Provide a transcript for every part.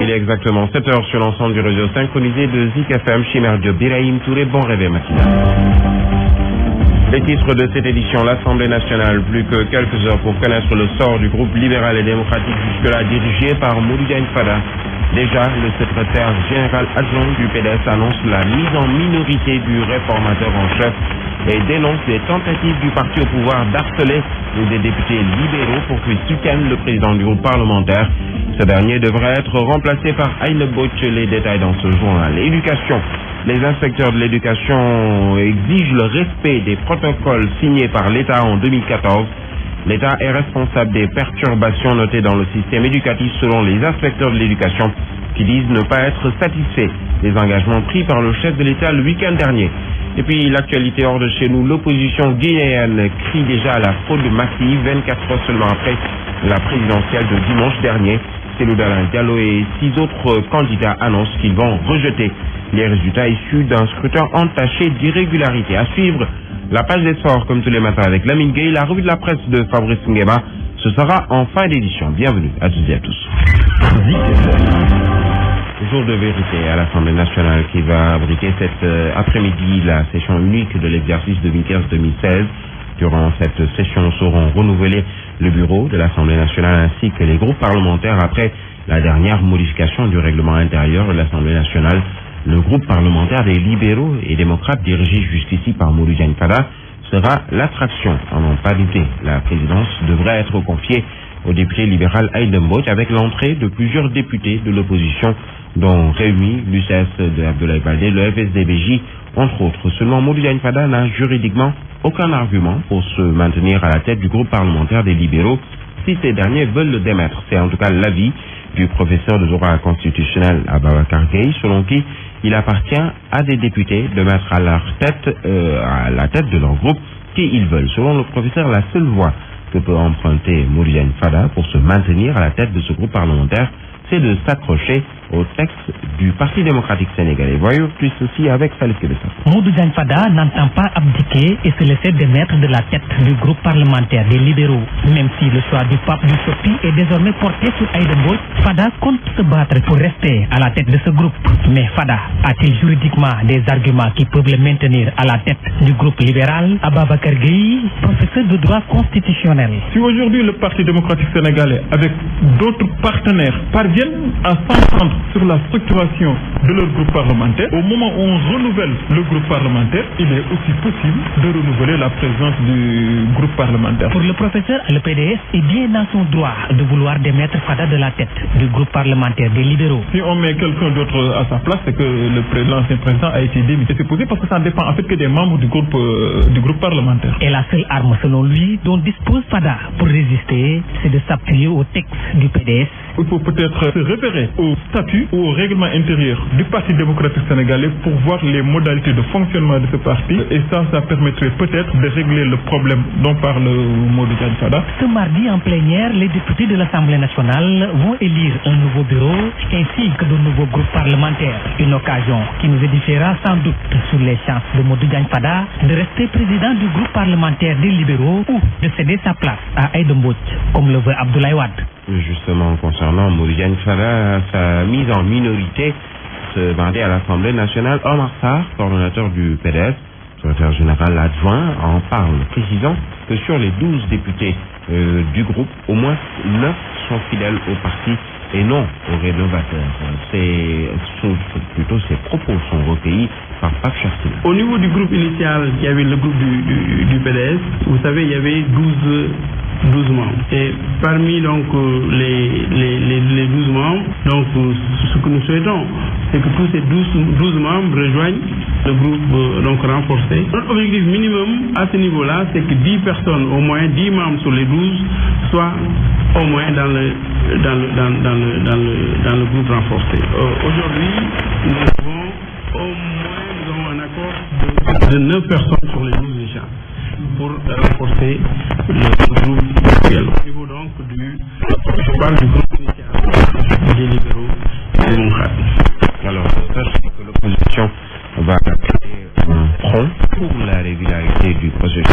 Il est exactement 7 heures sur l'ensemble du réseau synchronisé de Zik FM. Chimère Diop, Birahim Touré, bon réveil matinal. Les titres de cette édition, l'Assemblée nationale, plus que quelques heures pour connaître le sort du groupe libéral et démocratique jusque-là dirigé par Modou Diagne Fada. Déjà, le secrétaire général adjoint du PDS annonce la mise en minorité du réformateur en chef et dénonce les tentatives du parti au pouvoir d'harceler des députés libéraux pour qu'ils soutiennent le président du groupe parlementaire. Ce dernier devrait être remplacé par Aïne Botch. Les détails dans ce journal. L'éducation. Les inspecteurs de l'éducation exigent le respect des protocoles signés par l'État en 2014. L'État est responsable des perturbations notées dans le système éducatif selon les inspecteurs de l'éducation qui disent ne pas être satisfaits des engagements pris par le chef de l'État le week-end dernier. Et puis l'actualité hors de chez nous, l'opposition guinéenne crie déjà à la fraude massive 24 heures seulement après la présidentielle de dimanche dernier. Cellou Dalein Diallo et 6 autres candidats annoncent qu'ils vont rejeter les résultats issus d'un scrutin entaché d'irrégularité. À suivre la page des sports comme tous les matins avec Lamine Gueye, la revue de la presse de Fabrice Nguema. Ce sera en fin d'édition. Bienvenue à toutes et à tous. Jour de vérité à l'Assemblée nationale qui va abriter cet après-midi la session unique de l'exercice 2015-2016. Durant cette session seront renouvelés le bureau de l'Assemblée nationale ainsi que les groupes parlementaires après la dernière modification du règlement intérieur de l'Assemblée nationale. Le groupe parlementaire des libéraux et démocrates dirigé jusqu'ici par Modou Diagne Fada sera l'attraction. À n'en pas douter, la présidence devrait être confiée au député libéral Aïda Mbodj avec l'entrée de plusieurs députés de l'opposition dont Réumi, l'UCS de Abdoulaye Baldé, le FSDBJ, entre autres. Seulement Modou Diagne Fada n'a juridiquement aucun argument pour se maintenir à la tête du groupe parlementaire des libéraux si ces derniers veulent le démettre. C'est en tout cas l'avis du professeur de droit constitutionnel Ababacar Gueye, selon qui il appartient à des députés de mettre à la tête de leur groupe qui ils veulent. Selon le professeur, la seule voie que peut emprunter Modou Diagne Fada pour se maintenir à la tête de ce groupe parlementaire, c'est de s'accrocher au texte du Parti démocratique sénégalais. Voyons plus ceci avec Salif Kébessa. Modou Diagne Fada n'entend pas abdiquer et se laisser démettre de la tête du groupe parlementaire des libéraux. Même si le choix du pape du Sopi est désormais porté sur Aïda Mbodj, Fada compte se battre pour rester à la tête de ce groupe. Mais Fada a-t-il juridiquement des arguments qui peuvent le maintenir à la tête du groupe libéral? Ababacar Gueye, professeur de droit constitutionnel. Si aujourd'hui le Parti démocratique sénégalais avec d'autres partenaires parviennent à s'entendre sur la structuration de leur groupe parlementaire, au moment où on renouvelle le groupe parlementaire, il est aussi possible de renouveler la présence du groupe parlementaire. Pour le professeur, le PDS est bien dans son droit de vouloir démettre Fada de la tête du groupe parlementaire des libéraux. Si on met quelqu'un d'autre à sa place, c'est que l'ancien président a été démis. Et c'est posé parce que ça ne dépend en fait que des membres du groupe parlementaire. Et la seule arme, selon lui, dont dispose Fada pour résister, c'est de s'appuyer au texte du PDS. Il faut peut-être se référer au statut ou au règlement intérieur du Parti démocratique sénégalais pour voir les modalités de fonctionnement de ce parti. Et ça permettrait peut-être de régler le problème dont parle Modou Diagne Fada. Ce mardi, en plénière, les députés de l'Assemblée nationale vont élire un nouveau bureau ainsi que de nouveaux groupes parlementaires. Une occasion qui nous édifiera sans doute sur les chances de Modou Diagne Fada de rester président du groupe parlementaire des libéraux ou de céder sa place à Aïda Mbodj, comme le veut Abdoulaye Wade. Justement, concernant Modou Diagne Fada, sa mise en minorité ce mardi à l'Assemblée nationale, Omar Sarr, coordonnateur du PDS, secrétaire général adjoint, en parle, précisant que sur les 12 députés du groupe, au moins 9 sont fidèles au parti et non aux rénovateurs. Plutôt ces propos sont recueillis par Pape Chastil. Au niveau du groupe initial, il y avait le groupe du PDS. Vous savez, il y avait 12 membres. Et parmi donc les 12 membres, donc ce que nous souhaitons, c'est que tous ces 12 membres rejoignent le groupe donc renforcé. Notre objectif minimum à ce niveau-là, c'est que 10 personnes, au moins 10 membres sur les 12, soient au moins dans le groupe renforcé. Aujourd'hui, nous avons un accord de 9 personnes sur les 12 déjà pour renforcer le groupe actuel. Au niveau donc je parle du groupe initial des libéraux et démocrates. Alors, sachez que l'opposition va créer un front pour la régularité du processus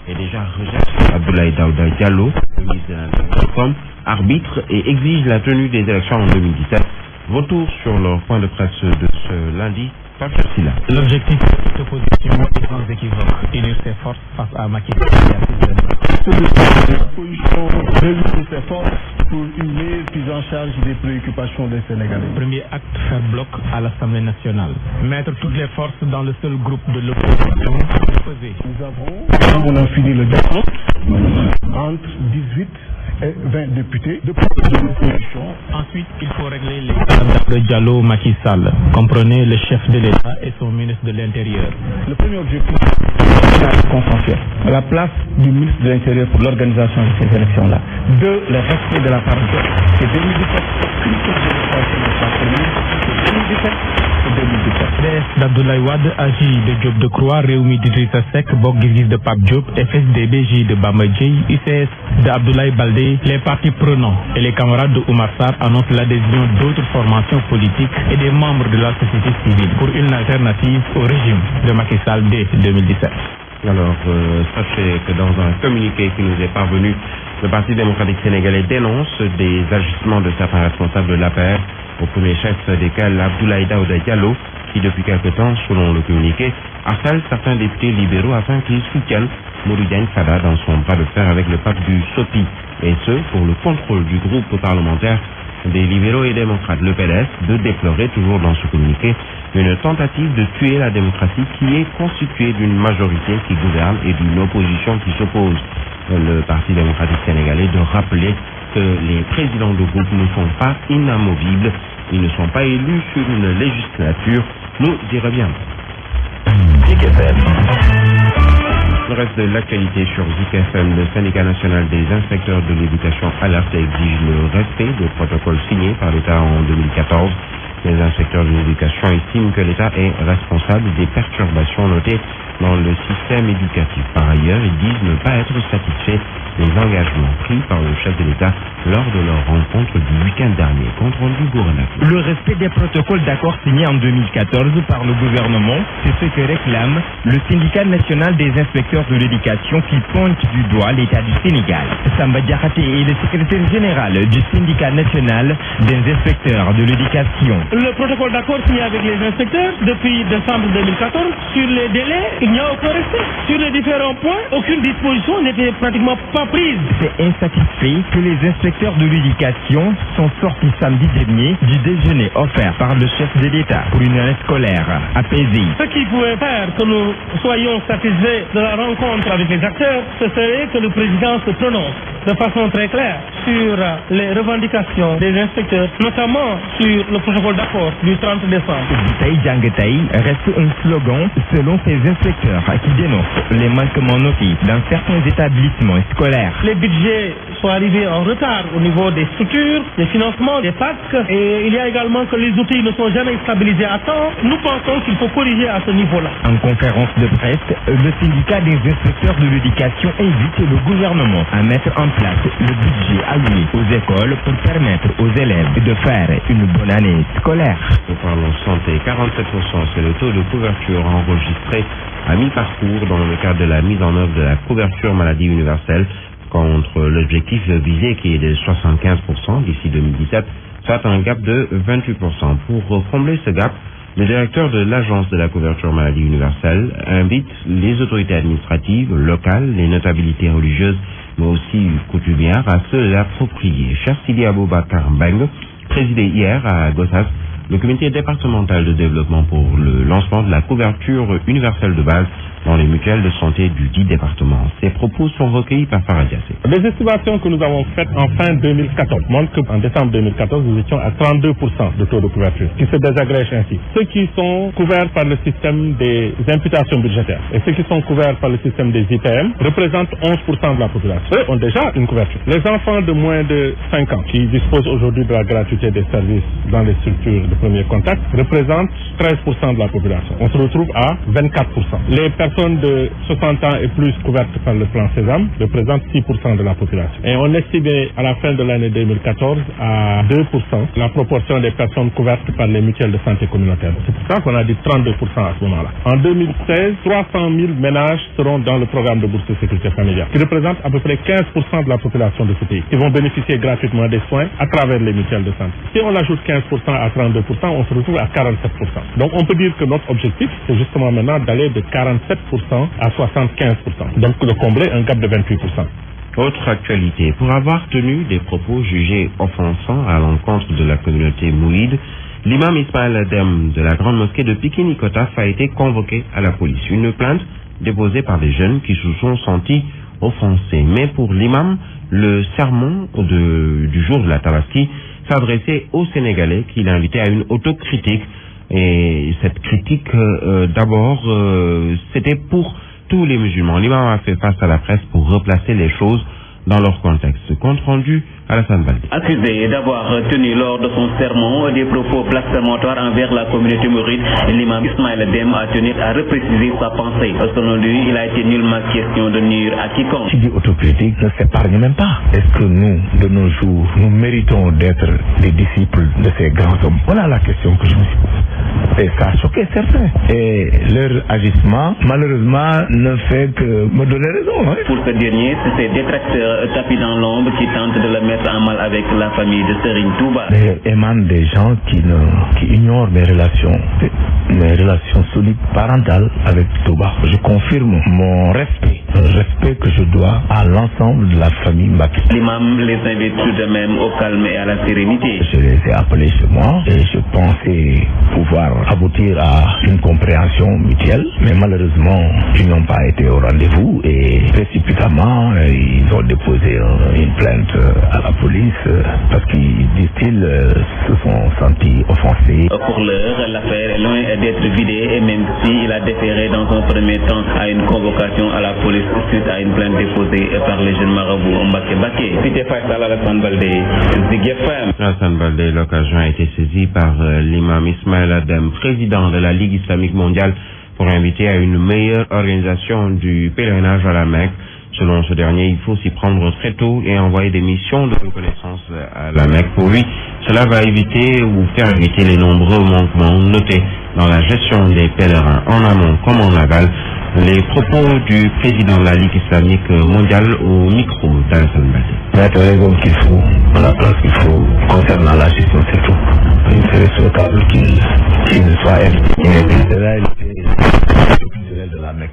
et déjà rejette Abdoulaye Daouda Diallo, le ministre de l'Intérieur, comme arbitre et exige la tenue des élections en 2017. Retour sur leur point de presse de ce lundi. L'objectif de cette opposition est sans équivoque, unir ses forces face à Macky Sall. L'opposition réunit ses forces pour une meilleure prise en charge des préoccupations des Sénégalais. Premier acte, faire bloc à l'Assemblée nationale. Mettre toutes les forces dans le seul groupe de l'opposition. On a fini le décompte entre 18 et 20 députés de l'opposition. Ensuite, il faut régler les scandales de Diallo Macky Sall. Comprenez le chef de l'État et son ministre de l'Intérieur. Le premier objectif, c'est consensuel. À la place du ministre de l'Intérieur pour l'organisation de ces élections-là. Deux, le respect de la parité. C'est 2017. PS d'Abdoulaye Wade, AJ de Diop de Croix, Réumi d'Idrissa Seck, Bok Gizis de Pape Diop, FSD-BJ de Bamba Dièye, UCS de Abdoulaye Baldé, les partis prenants et les camarades de Oumar Sarr annoncent l'adhésion d'autres formations politiques et des membres de la société civile pour une alternative au régime de Macky Sall dès 2017. Alors, sachez que dans un communiqué qui nous est parvenu, le Parti démocratique sénégalais dénonce des agissements de certains responsables de l'APR, au premier chef desquels Abdoulaye Daouda Diallo, qui depuis quelque temps, selon le communiqué, harcèle certains députés libéraux afin qu'ils soutiennent Modou Diagne Fada dans son bras de fer avec le pape du SOPI, et ce, pour le contrôle du groupe parlementaire des libéraux et démocrates, le PDS, de déplorer toujours dans ce communiqué une tentative de tuer la démocratie qui est constituée d'une majorité qui gouverne et d'une opposition qui s'oppose. Le Parti démocratique sénégalais de rappeler que les présidents de groupe ne sont pas inamovibles, ils ne sont pas élus sur une législature, nous y reviendrons. Zik FM. Le reste de l'actualité sur Zik FM, le syndicat national des inspecteurs de l'éducation alerte et exige le respect des protocoles signés par l'État en 2014. Les inspecteurs de l'éducation estiment que l'État est responsable des perturbations notées dans le système éducatif. Par ailleurs, ils disent ne pas être satisfaits des engagements pris par le chef de l'État lors de leur rencontre du week-end dernier. Compte rendu Gouranac. Le respect des protocoles d'accord signés en 2014 par le gouvernement, c'est ce que réclame le syndicat national des inspecteurs de l'éducation qui pointe du doigt l'État du Sénégal. Samba Diakhaté est le secrétaire général du syndicat national des inspecteurs de l'éducation. Le protocole d'accord signé avec les inspecteurs depuis décembre 2014, sur les délais, il n'y a aucun respect. Sur les différents points, aucune disposition n'était pratiquement pas prise. C'est insatisfait que les inspecteurs de l'éducation sont sortis samedi dernier du déjeuner offert par le chef de l'État pour une année scolaire apaisée. Ce qui pouvait faire que nous soyons satisfaits de la rencontre avec les acteurs, ce serait que le président se prononce de façon très claire sur les revendications des inspecteurs, notamment sur le protocole d'accord du 30 décembre. Taï Djangetay reste un slogan selon ces inspecteurs qui dénoncent les manquements notés dans certains établissements scolaires. Les budgets sont arrivés en retard au niveau des structures, des financements, des packs, et il y a également que les outils ne sont jamais stabilisés à temps. Nous pensons qu'il faut corriger à ce niveau-là. En conférence de presse, le syndicat des inspecteurs de l'éducation invite le gouvernement à mettre en place le budget alloué aux écoles pour permettre aux élèves de faire une bonne année scolaire. Nous parlons santé, 47%, c'est le taux de couverture enregistré à mi-parcours dans le cadre de la mise en œuvre de la couverture maladie universelle contre l'objectif visé qui est de 75% d'ici 2017, soit un gap de 28%. Pour combler ce gap, le directeur de l'Agence de la couverture maladie universelle invite les autorités administratives, locales, les notabilités religieuses, mais aussi coutumières à se l'approprier. Cher Sidi Aboubakar Mbeng, présidé hier à Gossas le comité départemental de développement pour le lancement de la couverture universelle de base dans les mutuelles de santé du dit département. Ces propos sont recueillis par Faradiassé. Les estimations que nous avons faites en fin 2014 montrent qu'en décembre 2014, nous étions à 32% de taux de couverture, qui se désagrègent ainsi. Ceux qui sont couverts par le système des imputations budgétaires et ceux qui sont couverts par le système des IPM représentent 11% de la population. Eux ont déjà une couverture. Les enfants de moins de 5 ans qui disposent aujourd'hui de la gratuité des services dans les structures de premier contact représentent 13% de la population. On se retrouve à 24%. Les personnes de 60 ans et plus couvertes par le plan Sésame représentent 6% de la population. Et on estimait à la fin de l'année 2014 à 2% la proportion des personnes couvertes par les mutuelles de santé communautaire. C'est pour ça qu'on a dit 32% à ce moment-là. En 2016, 300 000 ménages seront dans le programme de bourse de sécurité familiale, qui représente à peu près 15% de la population de ce pays, qui vont bénéficier gratuitement des soins à travers les mutuelles de santé. Si on ajoute 15% à 32%, on se retrouve à 47%. Donc on peut dire que notre objectif, c'est justement maintenant d'aller de 47% à 75%. Donc de combler un gap de 28%. Autre actualité, pour avoir tenu des propos jugés offensants à l'encontre de la communauté mouride, l'imam Ismaël Adem de la grande mosquée de Pikine-Icotaf a été convoqué à la police. Une plainte déposée par des jeunes qui se sont sentis offensés. Mais pour l'imam, le sermon du jour de la Tabaski s'adressait aux Sénégalais qu'il invitait à une autocritique. Et cette critique, d'abord, c'était pour tous les musulmans. L'imam a fait face à la presse pour replacer les choses dans leur contexte. Compte rendu à Alassane Baldé. Accusé d'avoir tenu lors de son sermon des propos blasphématoires envers la communauté mouride, l'imam Ismaël Adem a tenu à repréciser sa pensée. Selon lui, il a été nullement question de nuire à quiconque. Qui dit autocritique ne s'épargne même pas. Est-ce que nous, de nos jours, nous méritons d'être des disciples de ces grands hommes? Voilà la question que je me suis posée. Et ça a choqué certains. Et leur agissement, malheureusement, ne fait que me donner raison. Pour ce dernier, c'est ses détracteurs tapis dans l'ombre qui tentent de le mettre en mal avec la famille de Serigne Touba. Mais émanent des gens qui ignorent mes relations solides parentales avec Touba. Je confirme mon respect, le respect que je dois à l'ensemble de la famille Mbacké. L'imam les invite tout de même au calme et à la sérénité. Je les ai appelés chez moi et je pensais pouvoir aboutir à une compréhension mutuelle, mais malheureusement, ils n'ont pas été au rendez-vous et précipitamment, ils ont déposé une plainte à la police parce qu'ils, disent-ils, se sont sentis offensés. Pour l'heure, l'affaire est loin d'être vidée et même s'il a déféré dans un premier temps à une convocation à la police suite à une plainte déposée par les jeunes marabouts Mbacké. Cité Faisal, Alassane Baldé, Zik FM. Alassane Baldé, l'occasion a été saisie par l'imam Ismaël Adem, président de la Ligue islamique mondiale, pour inviter à une meilleure organisation du pèlerinage à la Mecque. Selon ce dernier, il faut s'y prendre très tôt et envoyer des missions de reconnaissance à la Mecque. Pour lui, cela va éviter ou faire éviter les nombreux manquements notés dans la gestion des pèlerins en amont comme en aval. Les propos du président de la Ligue islamique mondiale au micro d'Alassane Baldé. Mettre les hommes qu'il faut, à la place qu'il faut, concernant la gestion, c'est tout. Il serait souhaitable qu'il ne soit invité. C'est la réalité culturelle de la Mecque.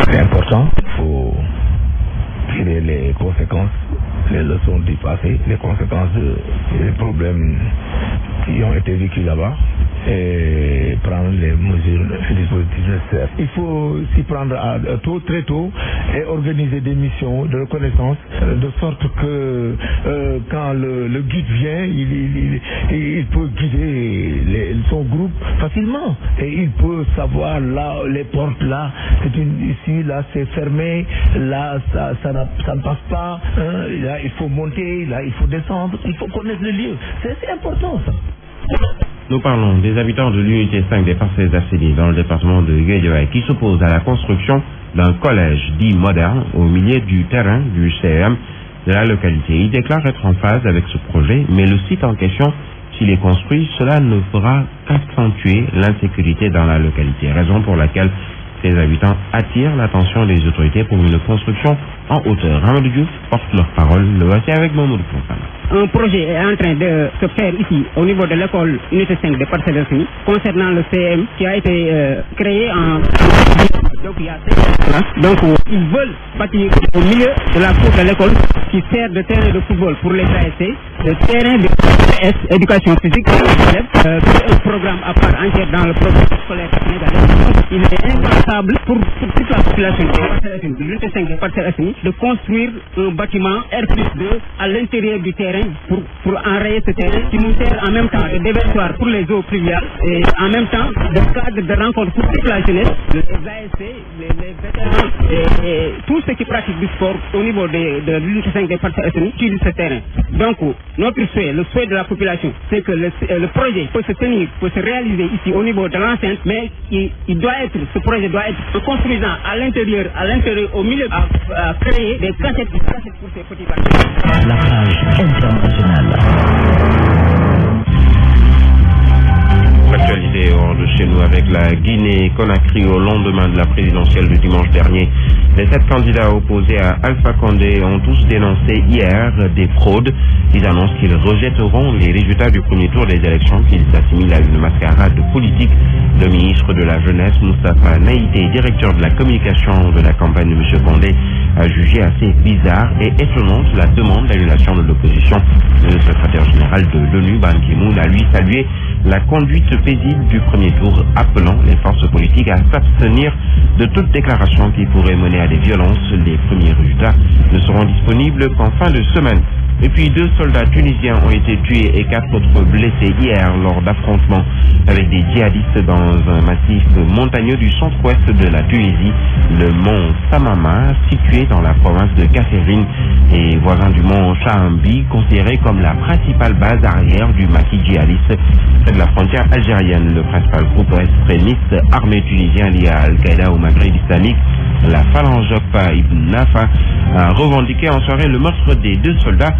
C'est important, il faut tirer les conséquences, les leçons du passé, les conséquences des problèmes qui ont été vécus là-bas et prendre les mesures, les dispositifs nécessaires. Il faut s'y prendre très tôt et organiser des missions de reconnaissance de sorte que quand le guide vient, il peut guider son groupe facilement et il peut savoir là, les portes là, ici, là c'est fermé, là ça ne passe pas, là il faut monter, là il faut descendre, il faut connaître le lieu. C'est important ça. Nous parlons des habitants de l'unité 5 des Parcelles Assainies dans le département de Guédiawaye qui s'opposent à la construction d'un collège dit moderne au milieu du terrain du CEM de la localité. Ils déclarent être en phase avec ce projet, mais le site en question, s'il est construit, cela ne fera qu'accentuer l'insécurité dans la localité, raison pour laquelle ces habitants attirent l'attention des autorités pour une construction en hauteur. Amadou Diouf porte leur parole. Le voici avec Mamoudou Fofana. Un projet est en train de se faire ici au niveau de l'école unité 5 de Parcelles Assainies concernant le CM qui a été créé en donc il y a 5 ans. Donc ils veulent bâtir au milieu de la cour de l'école qui sert de terrain de football pour les ASC, de terrain de éducation physique pour les élèves, c'est un programme à part entière dans le programme scolaire sénégalais. Il est impensable pour toute la population de l'unité 5 de Parcelles Assainies de construire un bâtiment R+2 à l'intérieur du terrain pour enrayer ce terrain qui nous sert en même temps de déversoir pour les eaux pluviales et en même temps de cadre de rencontre pour toute la jeunesse, les ASC, les vétérans et tous ceux qui pratiquent du sport au niveau de l'unité 5 des Parcelles Assainies utilisent ce terrain. Donc notre souhait, le souhait de la population, c'est que le projet peut se réaliser ici au niveau de l'enceinte, mais il doit ce projet doit être en construisant à l'intérieur, au milieu, à créer des cassettes pour ces petits bateaux. La page internationale. L'actualité hors de chez nous avec la Guinée-Conakry au lendemain de la présidentielle de dimanche dernier. Les 7 candidats opposés à Alpha Condé ont tous dénoncé hier des fraudes. Ils annoncent qu'ils rejetteront les résultats du premier tour des élections qu'ils assimilent à une mascarade politique. Le ministre de la Jeunesse, Moustapha Naïté, directeur de la communication de la campagne de M. Condé, a jugé assez bizarre et étonnante la demande d'annulation de l'opposition. Le secrétaire général de l'ONU, Ban Ki-moon, a lui salué la conduite paisible du premier tour, appelant les forces politiques à s'abstenir de toute déclaration qui pourrait mener à des violences. Les premiers résultats ne seront disponibles qu'en fin de semaine. Et puis 2 soldats tunisiens ont été tués et 4 autres blessés hier lors d'affrontements avec des djihadistes dans un massif montagneux du centre-ouest de la Tunisie, le mont Samama, situé dans la province de Kaffrine et voisin du mont Chaambi, considéré comme la principale base arrière du maquis djihadiste près de la frontière algérienne. Le principal groupe extrémiste armé tunisien lié à Al-Qaïda au Maghreb islamique, la Phalange Ibn Nafa, a revendiqué en soirée le meurtre des 2 soldats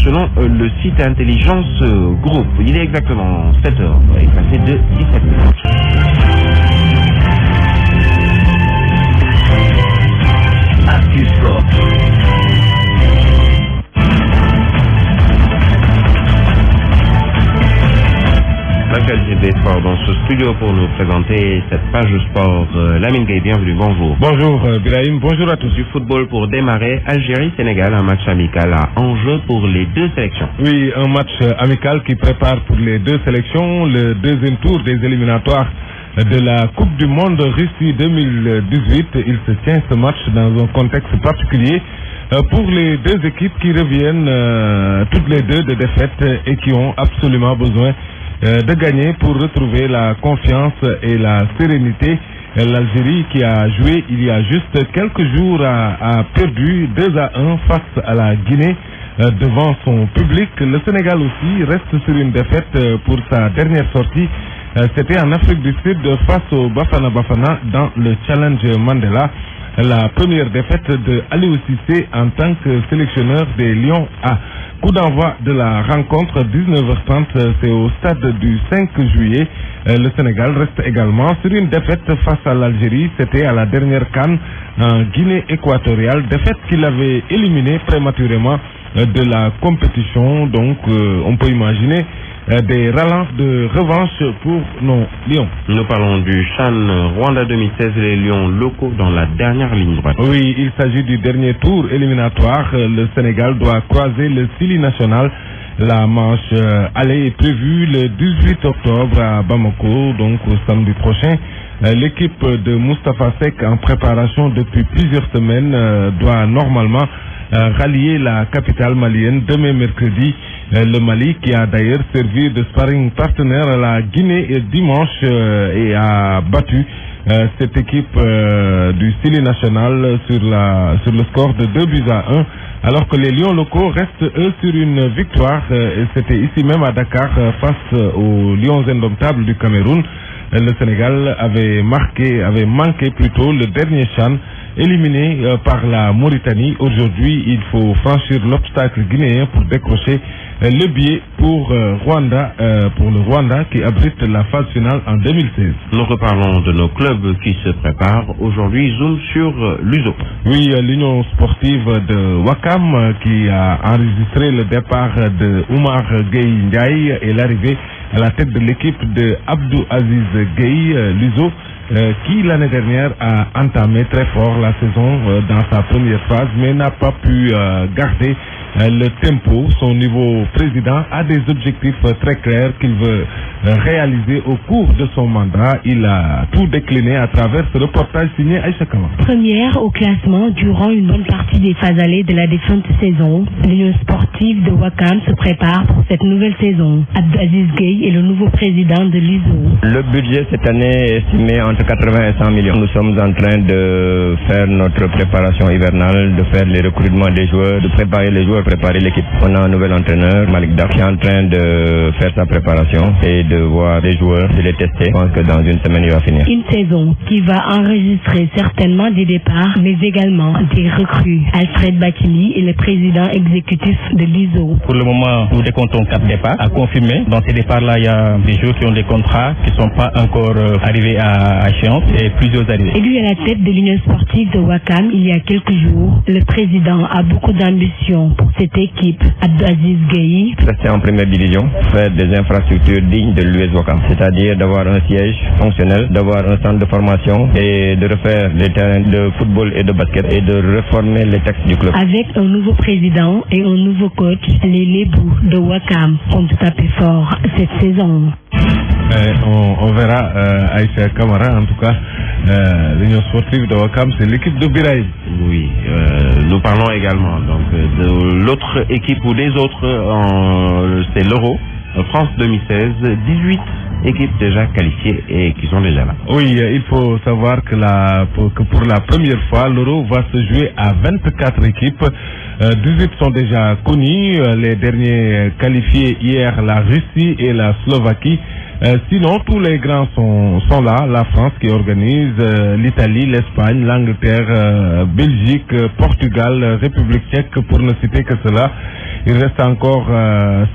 selon le site Intelligence Group. Il est exactement 7h et passé de 17 minutes. Actu Sport. L'actualité des sports dans ce studio pour nous présenter cette page sport. Lamine Gueye, bienvenue, bonjour. Bonjour Birahim, bonjour à tous. Du football pour démarrer, Algérie-Sénégal, un match amical à enjeu pour les 2 sélections. Oui, un match amical qui prépare pour les 2 sélections le deuxième tour des éliminatoires de la Coupe du Monde Russie 2018. Il se tient ce match dans un contexte particulier pour les 2 équipes qui reviennent toutes les 2 de défaite et qui ont absolument besoin de gagner pour retrouver la confiance et la sérénité. L'Algérie, qui a joué il y a juste quelques jours, a perdu 2-1 face à la Guinée devant son public. Le Sénégal aussi reste sur une défaite pour sa dernière sortie. C'était en Afrique du Sud face au Bafana Bafana dans le Challenge Mandela. La première défaite de Aliou Cissé en tant que sélectionneur des Lions A. Coup d'envoi de la rencontre 19h30, c'est au stade du 5 juillet. Le Sénégal reste également sur une défaite face à l'Algérie. C'était à la dernière CAN en Guinée équatoriale. Défaite qui l'avait éliminé prématurément de la compétition. Donc on peut imaginer des relents de revanche pour nos Lions. Nous parlons du CHAN Rwanda 2016, les Lions locaux dans la dernière ligne droite. Oui, il s'agit du dernier tour éliminatoire. Le Sénégal doit croiser le Sili national. La manche aller est prévue le 18 octobre à Bamako, donc samedi prochain. L'équipe de Moustapha Seck, en préparation depuis plusieurs semaines, doit normalement rallier la capitale malienne demain mercredi. Le Mali, qui a d'ailleurs servi de sparring partenaire à la Guinée dimanche et a battu cette équipe du Sili national sur le score de 2-1, alors que les Lions locaux restent eux sur une victoire. C'était ici même à Dakar face aux Lions indomptables du Cameroun. Le Sénégal avait manqué plutôt le dernier CHAN, éliminé par la Mauritanie. Aujourd'hui, il faut franchir l'obstacle guinéen pour décrocher le billet pour le Rwanda qui abrite la phase finale en 2016. Nous reparlons de nos clubs qui se préparent. Aujourd'hui, zoom sur l'USO. Oui, l'Union sportive de Ouakam qui a enregistré le départ de Oumar Gueye Ndiaye et l'arrivée à la tête de l'équipe de Abdou Aziz Gueye, l'USO, qui l'année dernière a entamé très fort la saison dans sa première phase, mais n'a pas pu garder le tempo. Son nouveau président a des objectifs très clairs qu'il veut réaliser au cours de son mandat. Il a tout décliné à travers ce reportage signé Aïcha Kama. Première au classement durant une bonne partie des phases allées de la défunte saison, l'Union sportive de Ouakam se prépare pour cette nouvelle saison. Abdelaziz Gueye est le nouveau président de l'USO. Le budget cette année est estimé entre 80 et 100 millions. Nous sommes en train de faire notre préparation hivernale, de faire les recrutements des joueurs, de préparer les joueurs, préparer l'équipe. On a un nouvel entraîneur, Malik Dak, qui est en train de faire sa préparation et de voir des joueurs, de les tester. Je pense que dans une semaine, il va finir. Une saison qui va enregistrer certainement des départs, mais également des recrues. Alfred Bakili est le président exécutif de l'ISO. Pour le moment, nous décomptons 4 départs à confirmer. Dans ces départs-là, il y a des joueurs qui ont des contrats qui ne sont pas encore arrivés à échéance et plusieurs arrivés. Élu à la tête de l'Union sportive de Ouakam il y a quelques jours, le président a beaucoup d'ambition pour cette équipe. Abdelaziz Gueye. Rester en première division, faire des infrastructures dignes de l'US Ouakam, c'est-à-dire d'avoir un siège fonctionnel, d'avoir un centre de formation et de refaire des terrains de football et de basket et de réformer les textes du club. Avec un nouveau président et un nouveau coach, les Lébous de Ouakam comptent taper fort cette saison. On verra Aïcha Kamara, en tout cas, l'Union sportive de Ouakam, c'est l'équipe de Biraïm. Oui, nous parlons également donc de l'autre équipe ou des autres, c'est l'Euro, France 2016, 18 équipes déjà qualifiées et qui sont déjà là. Oui, il faut savoir que pour la première fois, l'Euro va se jouer à 24 équipes. 18 sont déjà connues, les derniers qualifiés hier, la Russie et la Slovaquie. Sinon, tous les grands sont là. La France qui organise, l'Italie, l'Espagne, l'Angleterre, Belgique, Portugal, République tchèque, pour ne citer que cela. Il reste encore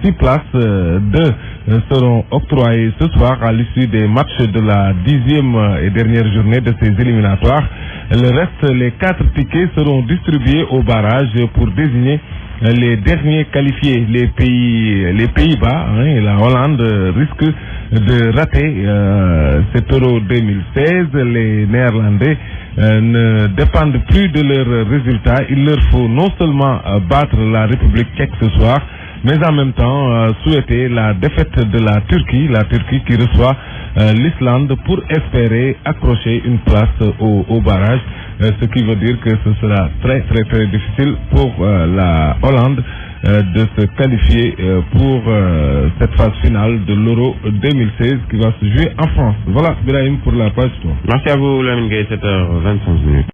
6 places. 2 seront octroyées ce soir à l'issue des matchs de la 10e et dernière journée de ces éliminatoires. Le reste, les 4 tickets seront distribués au barrage pour désigner les derniers qualifiés. Les Pays-Bas et la Hollande risquent de rater cet Euro 2016. Les Néerlandais ne dépendent plus de leurs résultats. Il leur faut non seulement battre la République tchèque ce soir, mais en même temps souhaiter la défaite de la Turquie qui reçoit l'Islande pour espérer accrocher une place au barrage, ce qui veut dire que ce sera très très très difficile pour la Hollande de se qualifier pour cette phase finale de l'Euro 2016 qui va se jouer en France. Voilà, Birahim, pour la page 3. Merci à vous, Lamine Gueye, 7h25.